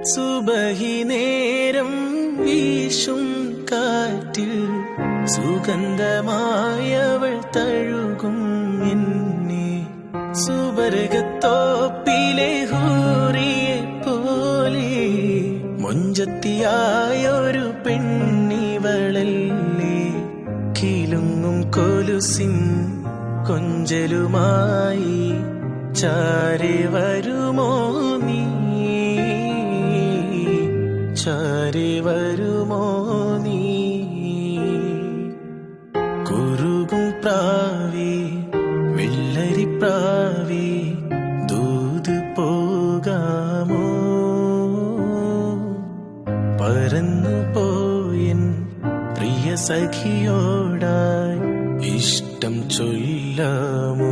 സുബഹി നേരം വീശും കാറ്റിൽ സുഗന്ധമായവൾ തഴുകും എന്നെ. സുബർഗത്തോപ്പിലെ ഹൂറിയെ പോലെ മൊഞ്ചത്തിയായൊരു പെണ്ണിവളല്ലേ. കിലുങ്ങും കൊലുസിൻ കൊഞ്ചലുമായി ചാരെ വരുമോ നീ, ചാരെ വരുമോ നീ. കുറുകും പ്രാവേ വെള്ളരിപ്രാവേ ദൂത് പോകാമോ. പറന്നു പോയൻ പ്രിയ സഖിയോടായി ഇഷ്ടം ചൊല്ലാമോ.